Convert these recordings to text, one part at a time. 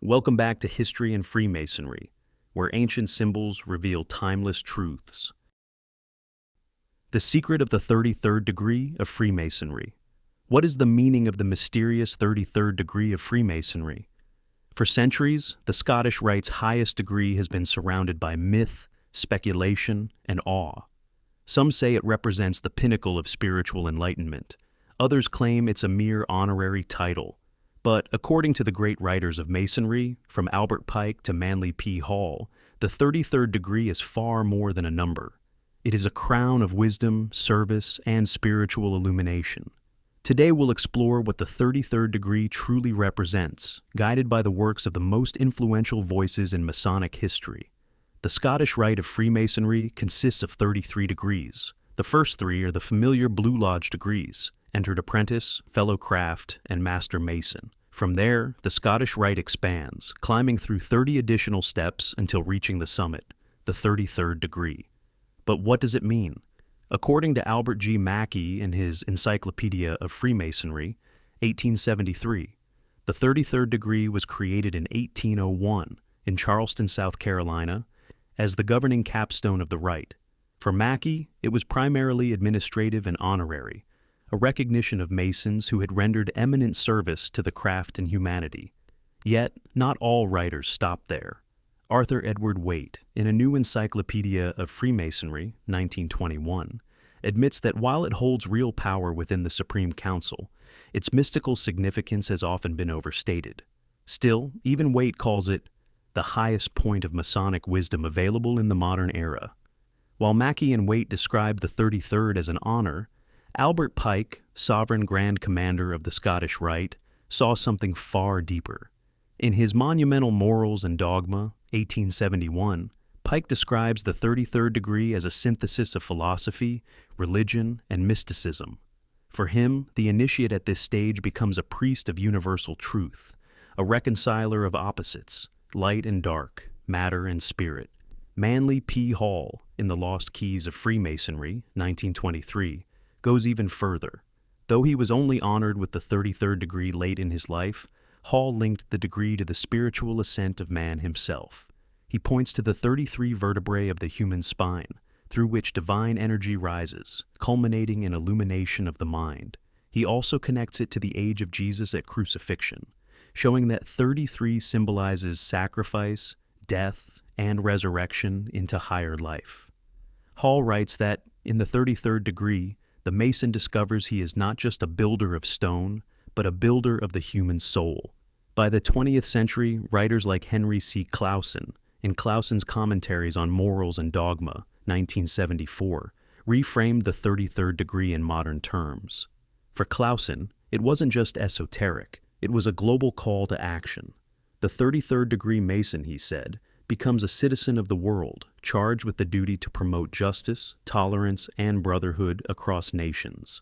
Welcome back to History and Freemasonry, where ancient symbols reveal timeless truths. The secret of the 33rd degree of Freemasonry. What is the meaning of the mysterious 33rd degree of Freemasonry? For centuries, the Scottish Rite's highest degree has been surrounded by myth, speculation, and awe. Some say it represents the pinnacle of spiritual enlightenment. Others claim it's a mere honorary title. But according to the great writers of Masonry, from Albert Pike to Manly P. Hall, the 33rd degree is far more than a number. It is a crown of wisdom, service, and spiritual illumination. Today we'll explore what the 33rd degree truly represents, guided by the works of the most influential voices in Masonic history. The Scottish Rite of Freemasonry consists of 33 degrees. The first three are the familiar Blue Lodge degrees: Entered Apprentice, Fellow Craft, and Master Mason. From there, the Scottish Rite expands, climbing through 30 additional steps until reaching the summit, the 33rd degree. But what does it mean? According to Albert G. Mackey in his Encyclopedia of Freemasonry, 1873, the 33rd degree was created in 1801 in Charleston, South Carolina, as the governing capstone of the Rite. For Mackey, it was primarily administrative and honorary, a recognition of Masons who had rendered eminent service to the craft and humanity. Yet, not all writers stopped there. Arthur Edward Waite, in a new Encyclopedia of Freemasonry, 1921, admits that while it holds real power within the Supreme Council, its mystical significance has often been overstated. Still, even Waite calls it the highest point of Masonic wisdom available in the modern era. While Mackey and Waite describe the 33rd as an honor, Albert Pike, Sovereign Grand Commander of the Scottish Rite, saw something far deeper. In his monumental Morals and Dogma, 1871, Pike describes the 33rd degree as a synthesis of philosophy, religion, and mysticism. For him, the initiate at this stage becomes a priest of universal truth, a reconciler of opposites, light and dark, matter and spirit. Manly P. Hall, in the Lost Keys of Freemasonry, 1923, goes even further. Though he was only honored with the 33rd degree late in his life, Hall linked the degree to the spiritual ascent of man himself. He points to the 33 vertebrae of the human spine, through which divine energy rises, culminating in illumination of the mind. He also connects it to the age of Jesus at crucifixion, showing that 33 symbolizes sacrifice, death, and resurrection into higher life. Hall writes that, in the 33rd degree, the Mason discovers he is not just a builder of stone, but a builder of the human soul. By the 20th century, writers like Henry C. Clausen, in Clausen's Commentaries on Morals and Dogma, 1974, reframed the 33rd degree in modern terms. For Clausen, it wasn't just esoteric, it was a global call to action. The 33rd degree Mason, he said, becomes a citizen of the world, charged with the duty to promote justice, tolerance, and brotherhood across nations.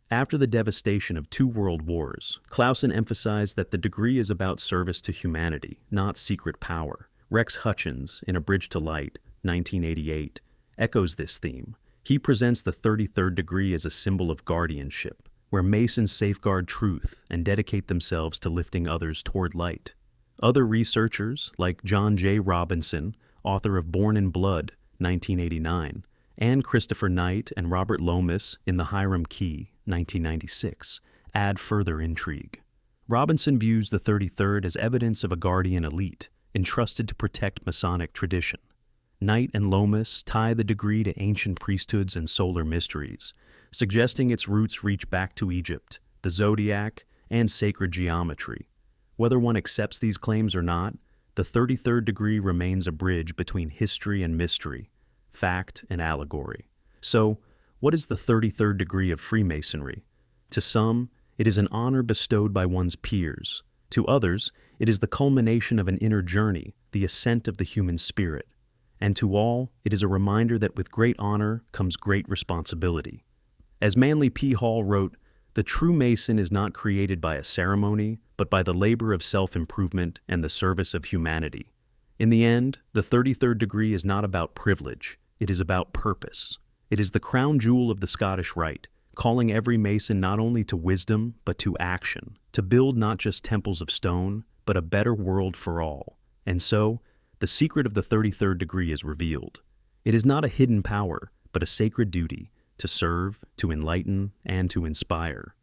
After the devastation of 2 world wars, Clausen emphasized that the degree is about service to humanity, not secret power. Rex Hutchens, in A Bridge to Light, 1988, echoes this theme. He presents the 33rd degree as a symbol of guardianship, where Masons safeguard truth and dedicate themselves to lifting others toward light. Other researchers, like John J. Robinson, author of Born in Blood, 1989, and Christopher Knight and Robert Lomas in The Hiram Key, 1996, add further intrigue. Robinson views the 33rd as evidence of a guardian elite, entrusted to protect Masonic tradition. Knight and Lomas tie the degree to ancient priesthoods and solar mysteries, suggesting its roots reach back to Egypt, the zodiac, and sacred geometry. Whether one accepts these claims or not, the 33rd degree remains a bridge between history and mystery, fact and allegory. So, what is the 33rd degree of Freemasonry? To some, it is an honor bestowed by one's peers. To others, it is the culmination of an inner journey, the ascent of the human spirit. And to all, it is a reminder that with great honor comes great responsibility. As Manly P. Hall wrote, "The true Mason is not created by a ceremony, but by the labor of self-improvement and the service of humanity." In the end, the 33rd degree is not about privilege, it is about purpose. It is the crown jewel of the Scottish Rite, calling every Mason not only to wisdom, but to action, to build not just temples of stone, but a better world for all. And so, the secret of the 33rd degree is revealed. It is not a hidden power, but a sacred duty to serve, to enlighten, and to inspire.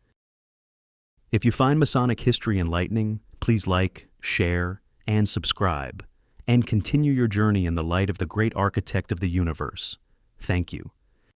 If you find Masonic history enlightening, please like, share, and subscribe, and continue your journey in the light of the great architect of the universe. Thank you.